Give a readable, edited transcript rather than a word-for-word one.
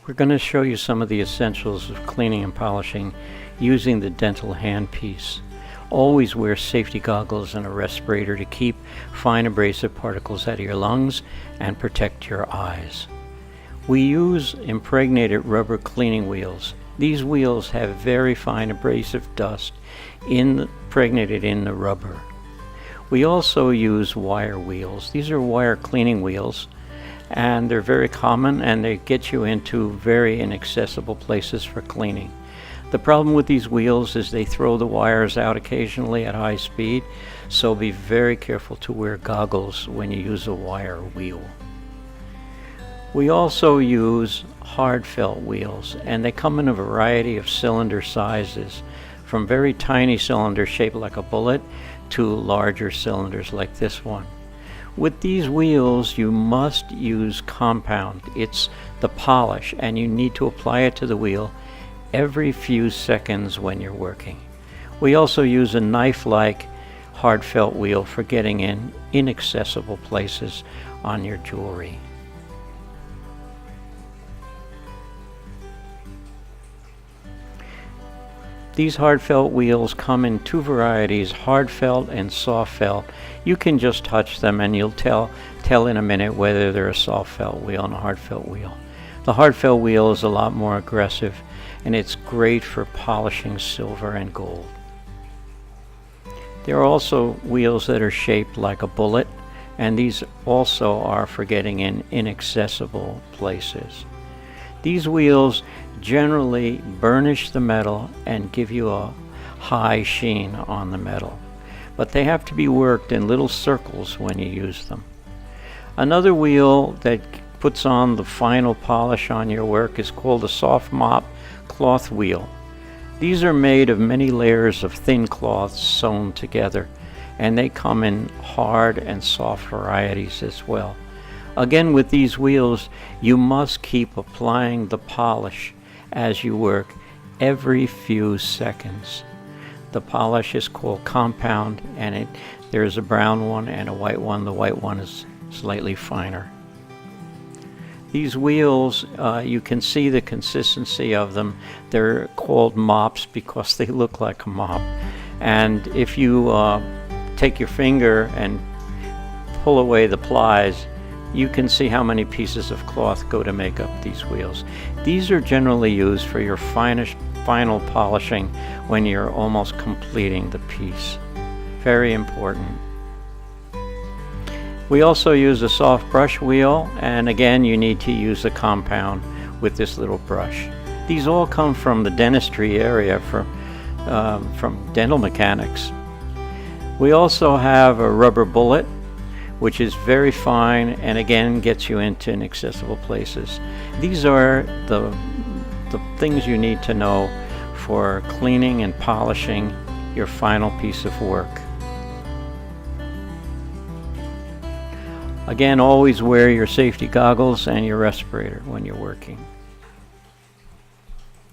We're going to show you some of the essentials of cleaning and polishing using the dental handpiece. Always wear safety goggles and a respirator to keep fine abrasive particles out of your lungs and protect your eyes. We use impregnated rubber cleaning wheels. These wheels have very fine abrasive dust impregnated in the rubber. We also use wire wheels. These are wire cleaning wheels, and they're very common, and they get you into very inaccessible places for cleaning. The problem with these wheels is they throw the wires out occasionally at high speed, so be very careful to wear goggles when you use a wire wheel. We also use hard felt wheels, and they come in a variety of cylinder sizes, from very tiny cylinders shaped like a bullet to larger cylinders like this one. With these wheels, you must use compound. It's the polish, and you need to apply it to the wheel every few seconds when you're working. We also use a knife-like hard felt wheel for getting in inaccessible places on your jewelry. These hard felt wheels come in two varieties, hard felt and soft felt. You can just touch them and you'll tell in a minute whether they're a soft felt wheel and a hard felt wheel. The hard felt wheel is a lot more aggressive, and it's great for polishing silver and gold. There are also wheels that are shaped like a bullet, and these also are for getting in inaccessible places. These wheels generally burnish the metal and give you a high sheen on the metal, but they have to be worked in little circles when you use them. Another wheel that puts on the final polish on your work is called a soft mop cloth wheel. These are made of many layers of thin cloths sewn together, and they come in hard and soft varieties as well. Again, with these wheels, you must keep applying the polish as you work every few seconds. The polish is called compound, and there's a brown one and a white one. The white one is slightly finer. These wheels, you can see the consistency of them. They're called mops because they look like a mop. And if you take your finger and pull away the plies, you can see how many pieces of cloth go to make up these wheels. These are generally used for your final polishing when you're almost completing the piece. Very important. We also use a soft brush wheel, and again you need to use a compound with this little brush. These all come from the dentistry area from dental mechanics. We also have a rubber bullet, which is very fine and again gets you into inaccessible places. These are the things you need to know for cleaning and polishing your final piece of work. Again, always wear your safety goggles and your respirator when you're working.